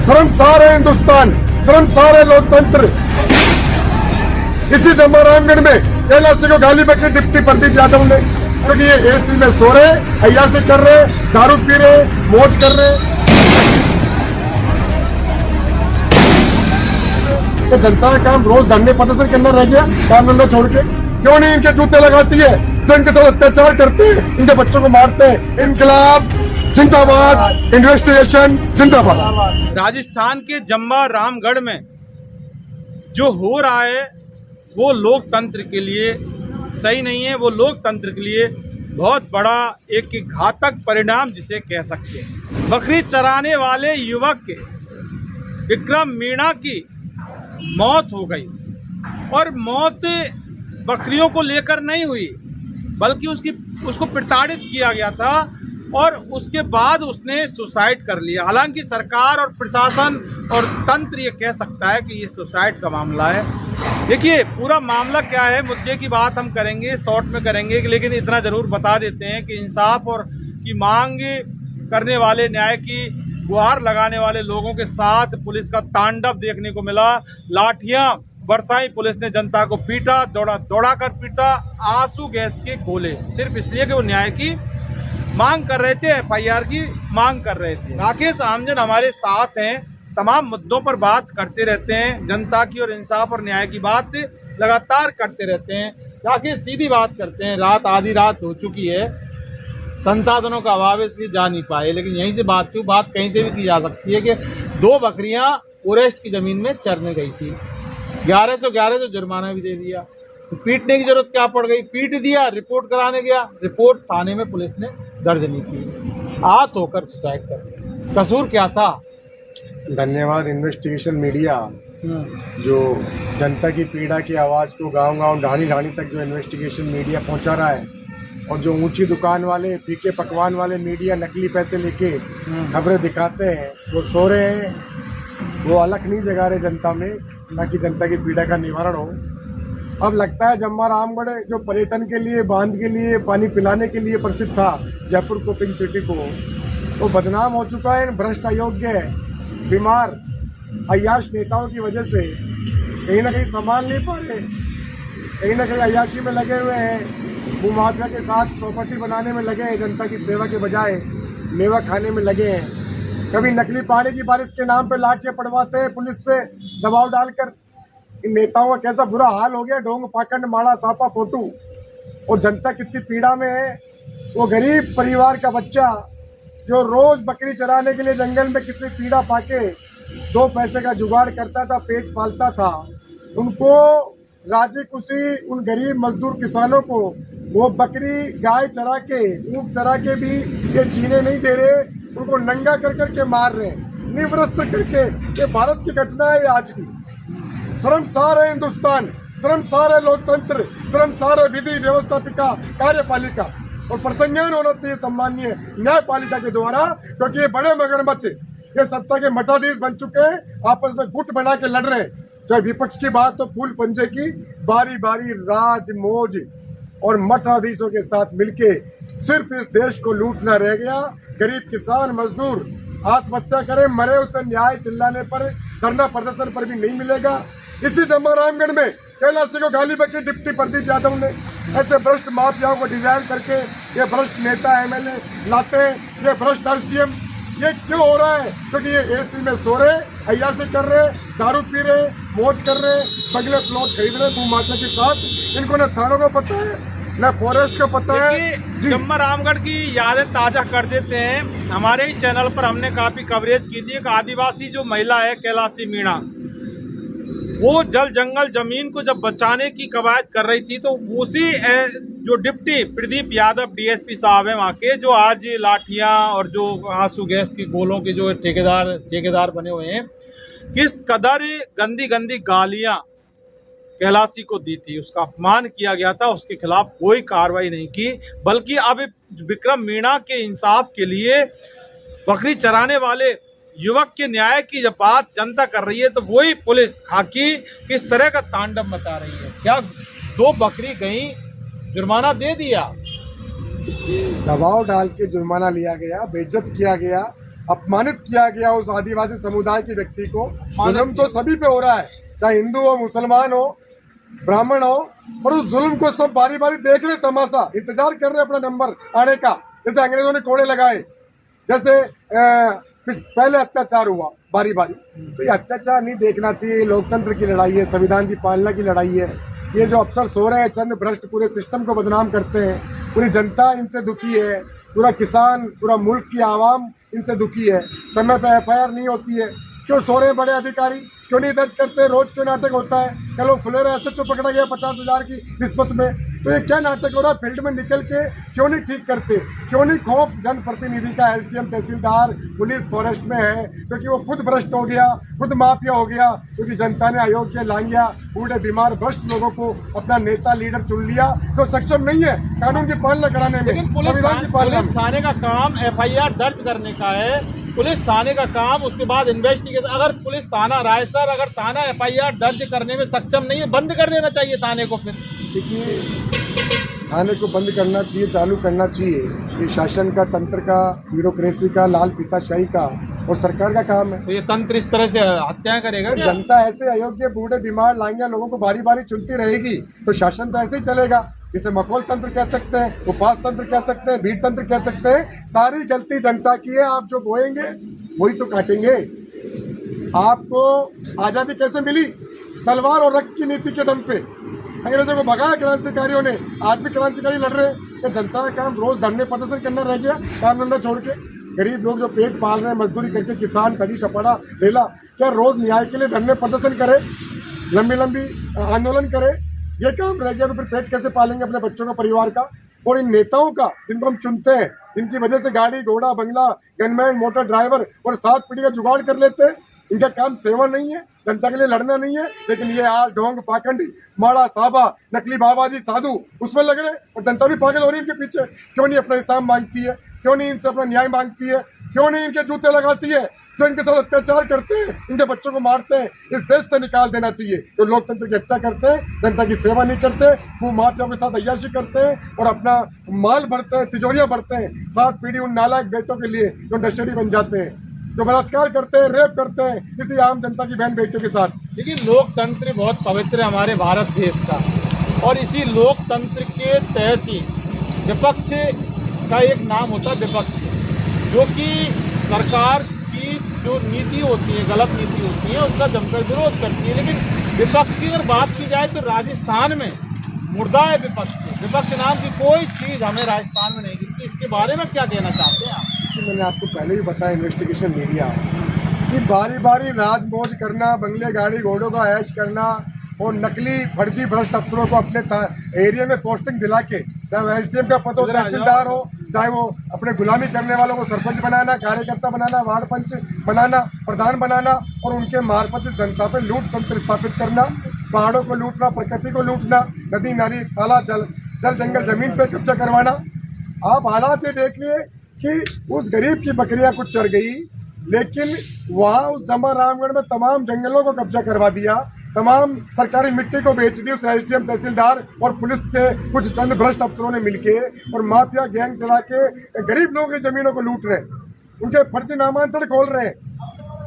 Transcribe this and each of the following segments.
शर्मसार है हिंदुस्तान, शर्मसार है लोकतंत्र। इसी जम्मू-रामगढ़ में कैलाशी को गाली बकी डिप्टी प्रदीप यादव ने, क्योंकि ये एसी में सो रहे, अय्याशी कर रहे, दारू पी रहे, मौज कर रहे। तो जनता का काम रोज धरने प्रदर्शन करना रह गया काम धंधा छोड़ के? क्यों नहीं इनके जूते लगाती है जो इनके साथ अत्याचार करते हैं, इनके बच्चों को मारते हैं? इनकलाब जिंदाबाद, इन्वेस्टिगेशन जिंदाबाद। राजस्थान के जम्मू रामगढ़ में जो हो रहा है वो लोकतंत्र के लिए सही नहीं है। वो लोकतंत्र के लिए बहुत बड़ा एक घातक परिणाम जिसे कह सकते हैं। बकरी चराने वाले युवक के विक्रम मीणा की मौत हो गई और मौत बकरियों को लेकर नहीं हुई, बल्कि उसको प्रताड़ित किया गया था और उसके बाद उसने सुसाइड कर लिया। हालांकि सरकार और प्रशासन और तंत्र ये कह सकता है कि ये सुसाइड का मामला है। देखिए पूरा मामला क्या है, मुद्दे की बात हम करेंगे, शॉर्ट में करेंगे, लेकिन इतना ज़रूर बता देते हैं कि इंसाफ और की मांग करने वाले, न्याय की गुहार लगाने वाले लोगों के साथ पुलिस का तांडव देखने को मिला। लाठियां बरसाई, पुलिस ने जनता को पीटा, दौड़ा कर पीटा, आंसू गैस के गोले, सिर्फ इसलिए कि वो न्याय की मांग कर रहे थे, एफआईआर की मांग कर रहे थे। राकेश आमजन हमारे साथ हैं, तमाम मुद्दों पर बात करते रहते हैं, जनता की और इंसाफ और न्याय की बात लगातार करते रहते हैं। राकेश सीधी बात करते हैं, रात आधी रात हो चुकी है, संसाधनों का अभाव है इसलिए जा नहीं पाए, लेकिन यहीं से बात कहीं से भी की जा सकती है कि 2 बकरियां फॉरेस्ट की जमीन में चरने गई थी, 1111 जुर्माना भी दे दिया, तो पीटने की जरूरत क्या पड़ गई? पीट दिया, रिपोर्ट कराने गया, रिपोर्ट थाने में पुलिस ने दर्ज नहीं की, आहत होकर सुसाइड कर दिया। कसूर क्या था? धन्यवाद इन्वेस्टिगेशन मीडिया, जो जनता की पीड़ा की आवाज़ को गांव-गांव, ढाणी-ढाणी तक जो इन्वेस्टिगेशन मीडिया पहुंचा रहा है, और जो ऊंची दुकान वाले, फीके पकवान वाले मीडिया नकली पैसे लेके खबरें दिखाते हैं, वो सो रहे हैं, वो अलग नहीं जगा रहे जनता में ताकि जनता की पीड़ा का निवारण हो। अब लगता है जम्मू रामगढ़ जो पर्यटन के लिए, बांध के लिए, पानी पिलाने के लिए प्रसिद्ध था, जयपुर को, पिंक सिटी को, वो बदनाम हो चुका है भ्रष्ट, अयोग्य, बीमार, अय्याश नेताओं की वजह से। कहीं ना कहीं संभाल नहीं पा रहे, कहीं ना कहीं अय्याशी में लगे हुए हैं, भूमाफिया के साथ प्रॉपर्टी बनाने में लगे हैं, जनता की सेवा के बजाय मेवा खाने में लगे हैं। कभी नकली पानी की बारिश के नाम पे लाठियां पड़वाते हैं पुलिस से दबाव डालकर। इन नेताओं का कैसा बुरा हाल हो गया, ढोंग पाखंड, माड़ा सापा फोटू, और जनता कितनी पीड़ा में है। वो गरीब परिवार का बच्चा जो रोज बकरी चराने के लिए जंगल में कितनी पीड़ा पाके 2 पैसे का जुगाड़ करता था, पेट पालता था, उनको राजी खुशी, उन गरीब मजदूर किसानों को वो बकरी, गाय चरा के, ऊँट चरा के भी ये जीने नहीं दे रहे, उनको नंगा कर करके मार रहे, निवृत्त करके। ये भारत की घटना है आज की। शर्मसार है हिंदुस्तान, शर्मसार है लोकतंत्र, शर्मसार है विधि व्यवस्थापिका कार्यपालिका, और प्रसंज्ञान होना चाहिए सम्मानीय न्यायपालिका के द्वारा, क्योंकि ये बड़े मगरमच्छ ये सत्ता के मठाधीश बन चुके हैं, आपस में गुट बना के लड़ रहे हैं। चाहे विपक्ष की बात तो फूल पंजे की, बारी बारी राज मौज और मठाधीशों के साथ मिलके सिर्फ इस देश को लूटना रह गया। गरीब किसान मजदूर आत्महत्या करे, मरे, उसे न्याय चिल्लाने पर, धरना प्रदर्शन पर भी नहीं मिलेगा। इसी जम्मू रामगढ़ में कैलाशी को गाली बकी डिप्टी प्रदीप यादव ने, ऐसे भ्रष्ट माफियाओं को डिजाइन करके ये भ्रष्ट नेता एमएलए लाते हैं, ये भ्रष्ट एसडीएम। ये क्यों हो रहा है? क्योंकि ये एसी में सो रहे, अय्याशी कर रहे, दारू पी रहे, मौज कर रहे, बगले प्लॉट खरीद रहे भूमाफिया के साथ। इनको न थानों को पता है, न फॉरेस्ट का पता है। जम्मू रामगढ़ की यादें ताजा कर देते हैं। हमारे ही चैनल पर हमने काफी कवरेज की थी। एक आदिवासी जो महिला है कैलाशी मीणा, वो जल जंगल जमीन को जब बचाने की कवायद कर रही थी, तो उसी जो डिप्टी प्रदीप यादव डीएसपी साहब हैं वहाँ के, जो आज लाठियां और जो आंसू गैस के गोलों के जो ठेकेदार बने हुए हैं, किस कदर गंदी गंदी गालियां कैलाशी को दी थी, उसका अपमान किया गया था, उसके खिलाफ कोई कार्रवाई नहीं की। बल्कि अब विक्रम मीणा के इंसाफ के लिए बकरी चराने वाले युवक के न्याय की जब बात जनता कर रही है, तो वही पुलिस खाकी किस तरह का तांडव मचा रही है। क्या 2 बकरी गई, जुर्माना दे दिया, दबाव डाल के जुर्माना लिया गया, बेइज्जत किया गया, अपमानित किया गया उस आदिवासी समुदाय के व्यक्ति को। जुल्म तो सभी पे हो रहा है, चाहे हिंदू हो, मुसलमान हो, ब्राह्मण हो, और उस जुल्म को सब बारी बारी देख रहे, तमाशा इंतजार कर रहे अपना नंबर आने का। जैसे अंग्रेजों ने कोड़े लगाए, जैसे पहले अत्याचार हुआ बारी बारी, तो ये अत्याचार नहीं देखना चाहिए। लोकतंत्र की लड़ाई है, संविधान की पालना की लड़ाई है। ये जो अफसर सो रहे हैं, चंद भ्रष्ट पूरे सिस्टम को बदनाम करते हैं, पूरी जनता इनसे दुखी है, पूरा किसान, पूरा मुल्क की आवाम इनसे दुखी है। समय पे FIR नहीं होती है, क्यों सो रहे हैं बड़े अधिकारी, क्यों नहीं दर्ज करते? रोज क्यों नाटक होता है? कल वो फुलेरा SHO पकड़ा गया 50,000 की रिश्वत में, तो ये क्या नाटक हो रहा है? फील्ड में निकल के क्यों नहीं ठीक करते? क्यों नहीं खौफ जनप्रतिनिधि का, SDM, तहसीलदार, पुलिस, फॉरेस्ट में है? क्योंकि वो खुद भ्रष्ट हो गया, खुद माफिया हो गया, क्योंकि जनता ने अयोग्य, लांगिया, बूढ़े, बीमार, भ्रष्ट लोगों को अपना नेता, लीडर चुन लिया, तो सक्षम नहीं है कानून की पालना कराने में, संविधान की पालना में। थाने का काम FIR दर्ज करने का है, पुलिस थाने का काम, उसके बाद इन्वेस्टिगेशन। अगर पुलिस थाना रायसर अगर थाना FIR दर्ज करने में सक्षम नहीं है, बंद कर देना चाहिए थाने को। फिर देखिए, थाने को बंद करना चाहिए, चालू करना चाहिए। ये शासन का, तंत्र का, ब्यूरोक्रेसी का, लाल फीताशाही का और सरकार का काम है। तो ये तंत्र इस तरह से हत्याएं करेगा क्या? जनता ऐसे अयोग्य, बूढ़े, बीमार, लांगिया लोगों को बारी बारी चुनती रहेगी, तो शासन तो ऐसे ही चलेगा। इसे मखौल तंत्र कह सकते हैं, उपास तंत्र कह सकते हैं, भीड़ तंत्र कह सकते हैं। सारी गलती जनता की है। आप जो बोएंगे वही तो काटेंगे। आपको आज़ादी कैसे मिली? तलवार और रक्त की नीति के दम पे। अंग्रेजों को भगाया क्रांतिकारियों ने, आज भी क्रांतिकारी लड़ रहे हैं। क्या जनता का काम रोज धरने प्रदर्शन करना रह गया? काम धंधा छोड़ के गरीब लोग जो पेट पाल रहे हैं, मजदूरी करके, किसान, कभी कपड़ा ठेला, क्या रोज न्याय के लिए धरने प्रदर्शन करे, लंबी लंबी आंदोलन करे? ये काम रह गया तो फिर पेट कैसे पालेंगे अपने बच्चों का, परिवार का? और इन नेताओं का, जिनको हम चुनते हैं, इनकी वजह से गाड़ी घोड़ा, बंगला, गनमैन, मोटर ड्राइवर और 7 पीढ़ी का जुगाड़ कर लेते हैं। इनका काम सेवा नहीं है, जनता के लिए लड़ना नहीं है, लेकिन ये आज ढोंग, पाखंडी, माड़ा, साबा, नकली बाबाजी, साधु उसमें लग रहे हैं, और जनता भी पागल हो रही है इनके पीछे। क्यों नहीं अपना हिसाब मांगती है? क्यों नहीं इनसे अपना न्याय मांगती है? क्यों नहीं इनके जूते लगाती है? जो इनके साथ अत्याचार करते हैं, इनके बच्चों को मारते हैं, इस देश से निकाल देना चाहिए। जो लोकतंत्र की हत्या करते हैं, जनता की सेवा नहीं करते, वो माफियाओं के साथ अय्याशी करते हैं और अपना माल भरते हैं, तिजोरियां भरते हैं 7 पीढ़ी उन नालायक बेटों के लिए जो नशेड़ी बन जाते हैं, जो बलात्कार करते हैं, रेप करते हैं इसी आम जनता की बहन बेटियों के साथ। देखिए, लोकतंत्र बहुत पवित्र है हमारे भारत देश का, और इसी लोकतंत्र के तहत ही विपक्ष का एक नाम होता है विपक्ष, जो कि सरकार की जो नीति होती है, गलत नीति होती है, उसका जमकर विरोध करती है। लेकिन विपक्ष की अगर बात की जाए तो राजस्थान में मुर्दा है विपक्ष। विपक्ष नाम की कोई चीज़ हमें राजस्थान में नहीं दिखती। इसके बारे में क्या कहना चाहते हैं आप? मैंने आपको पहले भी बताया, इन्वेस्टिगेशन मीडिया कि बारी बारी राज मौज करना, बंगले, गाड़ी, घोड़ों का ऐश करना और नकली, फर्जी, भ्रष्ट अफसरों को अपने एरिया में पोस्टिंग दिला के, चाहे वो SDM का पद हो, तहसीलदार हो, चाहे वो अपने गुलामी करने वालों को सरपंच बनाना, कार्यकर्ता बनाना, वार्ड पंच बनाना, प्रधान बनाना और उनके मार्फत इस जनता पर लूट तंत्र स्थापित करना, पहाड़ों को लूटना, प्रकृति को लूटना, नदी नाली, तालाब, जल जंगल जमीन पे कब्जा करवाना। आप हालात ये देख लिए कि उस गरीब की बकरियां कुछ चढ़ गई, लेकिन वहाँ उस जमा रामगढ़ में तमाम जंगलों को कब्जा करवा दिया, तमाम सरकारी मिट्टी को बेच दी उस SDM, तहसीलदार और पुलिस के कुछ चंद भ्रष्ट अफसरों ने मिलके, और माफिया गैंग चला के गरीब लोगों की जमीनों को लूट रहे हैं, उनके फर्जी नामांतरण खोल रहे हैं,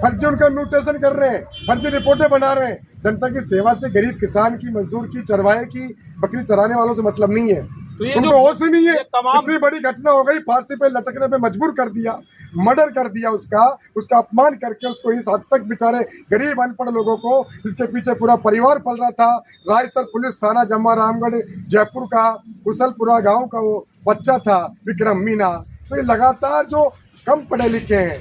फर्जी उनका म्यूटेशन कर रहे हैं, फर्जी रिपोर्टें बना रहे हैं। जनता की सेवा से गरीब किसान की, मजदूर की, चरवाहे की, बकरी चराने वालों से मतलब नहीं है, उनको होश ही नहीं है। इतनी बड़ी घटना हो गई, फांसी पे लटकने पे मजबूर कर दिया, मर्डर कर दिया उसका अपमान करके उसको इस हद तक बेचारे गरीब अनपढ़ लोगों को, जिसके पीछे पूरा परिवार पल रहा था, रायसर पुलिस थाना, जम्मा रामगढ़, जयपुर का कुशलपुरा गांव का वो बच्चा था विक्रम मीना। तो ये लगातार जो कम पढ़े लिखे हैं,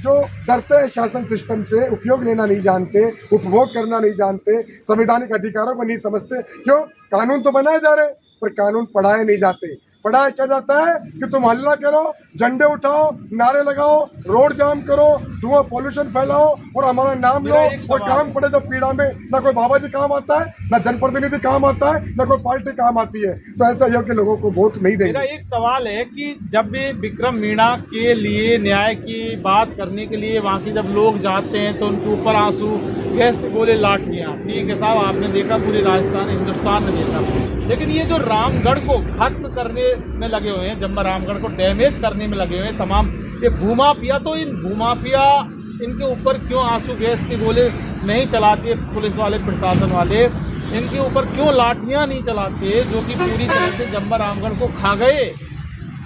जो डरते हैं शासन सिस्टम से, उपयोग लेना नहीं जानते, उपभोग करना नहीं जानते, संवैधानिक अधिकारों को नहीं समझते। क्यों? कानून तो बनाए जा रहे, पर कानून पढ़ाए नहीं जाते। पढ़ाया क्या जाता है कि तुम हल्ला करो, झंडे उठाओ, नारे लगाओ, रोड जाम करो, धुआं, पोल्यूशन फैलाओ और हमारा नाम लो, और काम पड़े जब पीड़ा में ना कोई बाबा जी काम आता है, ना जनप्रतिनिधि काम आता है, ना कोई पार्टी काम आती है। तो ऐसा योग्य लोगों को वोट नहीं देंगे। मेरा एक सवाल है कि जब भी विक्रम मीणा के लिए न्याय की बात करने के लिए वहाँ के जब लोग जाते हैं तो उनके ऊपर आंसू, गैस से गोले, लाठियाँ, ठीक है साहब, आपने देखा पूरे राजस्थान, हिंदुस्तान में देखा। लेकिन ये जो रामगढ़ को खत्म करने में लगे हुए हैं, जम्मा रामगढ़ को डैमेज करने में लगे हुए हैं तमाम ये भूमाफिया, तो इन भूमाफिया इनके ऊपर क्यों आंसू गैस के गोले नहीं चलाते पुलिस वाले, प्रशासन वाले? इनके ऊपर क्यों लाठियां नहीं चलाते, जो कि पूरी तरह से जम्बर रामगढ़ को खा गए?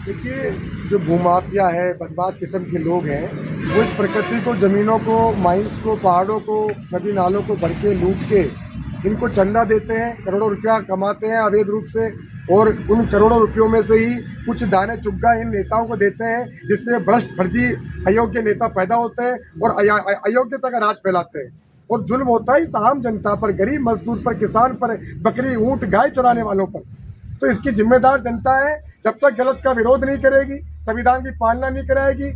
देखिए, जो भूमाफिया है, बदमाश किस्म के लोग हैं, वो इस प्रकृति को, ज़मीनों को, माइंस को, पहाड़ों को, नदी नालों को भर के लूट के इनको चंदा देते हैं, करोड़ों रुपया कमाते हैं अवैध रूप से, और उन करोड़ों रुपयों में से ही कुछ दाने चुग्गा इन नेताओं को देते हैं, जिससे भ्रष्ट, फर्जी, अयोग्य नेता पैदा होते हैं और अयोग्यता का राज फैलाते हैं। और जुल्म होता है इस आम जनता पर, गरीब मजदूर पर, किसान पर, बकरी, ऊँट, गाय चराने वालों पर। तो इसकी जिम्मेदार जनता है। जब तक गलत का विरोध नहीं करेगी, संविधान की पालना नहीं कराएगी,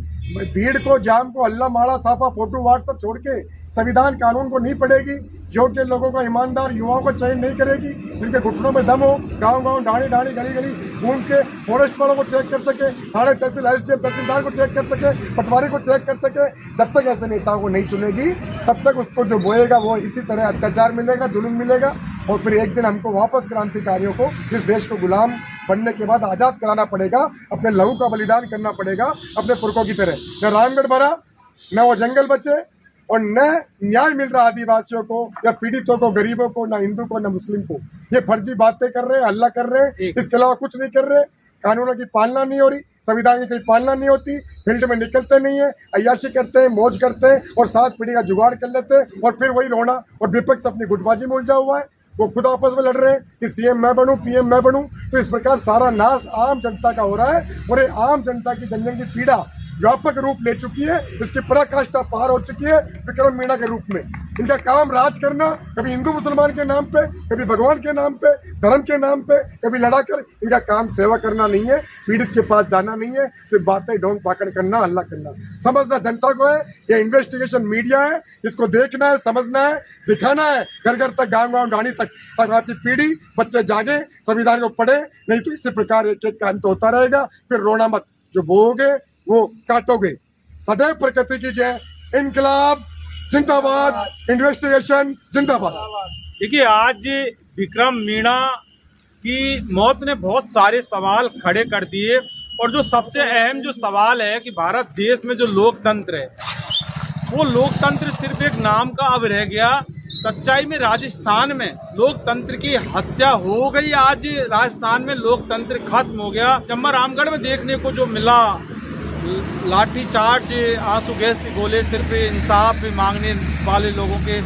भीड़ को, जाम को, हल्ला माड़ा साफा, फोटो व्हाट्सएप छोड़ के संविधान कानून को नहीं पढ़ेगी, योग्य लोगों को, ईमानदार युवाओं को चयन नहीं करेगी, जिनके घुटनों में दम हो, गांव-गांव, ढाणी-ढाणी, गली-गली घूम के फॉरेस्ट वालों को चेक कर सके, थाने, तहसील, एसडीएम, तहसीलदार को चेक कर सके, पटवारी को चेक कर सके, जब तक ऐसे नेताओं को नहीं चुनेगी, तब तक उसको जो बोएगा वो इसी तरह अत्याचार मिलेगा, जुल्म मिलेगा। और फिर एक दिन हमको वापस क्रांतिकारियों को इस देश को गुलाम बनने के बाद आज़ाद कराना पड़ेगा, अपने लहू का बलिदान करना पड़ेगा, अपने पुरखों की तरह। न रामगढ़ भरा, न वो जंगल बचे, और न न्याय मिल रहा आदिवासियों को या पीड़ितों को, गरीबों को, न हिंदू को, न मुस्लिम को। ये फर्जी बातें कर रहे हैं, हल्ला कर रहे हैं, इसके अलावा कुछ नहीं कर रहे। कानूनों की पालना नहीं हो रही, संविधान की कोई पालना नहीं होती, फील्ड में निकलते नहीं है, अय्याशी करते हैं, मौज करते हैं और 7 पीढ़ी का जुगाड़ कर लेते हैं, और फिर वही रोना। और विपक्ष अपनी गुटबाजी में उलझा हुआ है, वो खुद आपस में लड़ रहे हैं कि सीएम मैं बनूं, पीएम मैं बनूं। तो इस प्रकार सारा नाश आम जनता का हो रहा है, और ये आम जनता की जन की पीड़ा व्यापक रूप ले चुकी है, इसकी पराकाष्ठा पार हो चुकी है विक्रम मीणा के रूप में। इनका काम राज करना, कभी हिंदू मुसलमान के नाम पे, कभी भगवान के नाम पे, धर्म के नाम पे, कभी लड़ाकर। इनका काम सेवा करना नहीं है, पीड़ित के पास जाना नहीं है, सिर्फ बातें ढोंग पाकड़ करना, हल्ला करना। समझना जनता को है, ये इन्वेस्टिगेशन मीडिया है, इसको देखना है, समझना है, दिखाना है, घर घर तक, गाँव-गाँव, ढाणी तक, तब आपकी पीढ़ी, बच्चे जागे, संविधान को पढ़े। नहीं तो इसी प्रकार एक एक का अंत होता रहेगा। फिर रोना मत, जो बोओगे वो काटोगे। सदैव प्रकृति की जय, इनकलाब जिंदाबाद, इन्वेस्टिगेशन जिंदाबाद। देखिए, आज विक्रम मीणा की मौत ने बहुत सारे सवाल खड़े कर दिए, और जो सबसे अहम जो सवाल है कि भारत देश में जो लोकतंत्र है, वो लोकतंत्र सिर्फ एक नाम का अब रह गया। सच्चाई में राजस्थान में लोकतंत्र की हत्या हो गई। आज राजस्थान में लोकतंत्र खत्म हो गया। जम्बर रामगढ़ में देखने को जो मिला, लाठीचार्ज, आंसू गैस के गोले, सिर्फ इंसाफ मांगने वाले लोगों के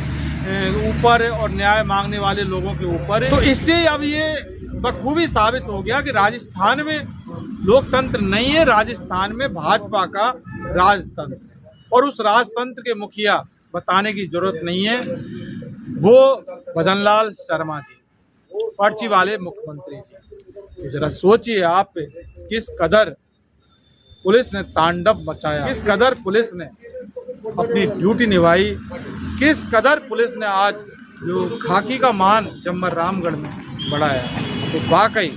ऊपर और न्याय मांगने वाले लोगों के ऊपर। तो इससे अब ये बखूबी साबित हो गया कि राजस्थान में लोकतंत्र नहीं है, राजस्थान में भाजपा का राजतंत्र, और उस राजतंत्र के मुखिया बताने की जरूरत नहीं है, वो भजनलाल शर्मा जी, पर्ची वाले मुख्यमंत्री जी। तो जरा सोचिए आप, किस कदर पुलिस ने तांडव मचाया, किस कदर पुलिस ने अपनी ड्यूटी निभाई, किस कदर पुलिस ने आज जो खाकी का मान जम्बर रामगढ़ में बढ़ाया, तो वाकई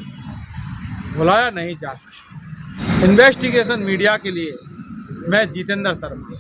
भुलाया नहीं जा सकता। इन्वेस्टिगेशन मीडिया के लिए मैं जितेंद्र शर्मा।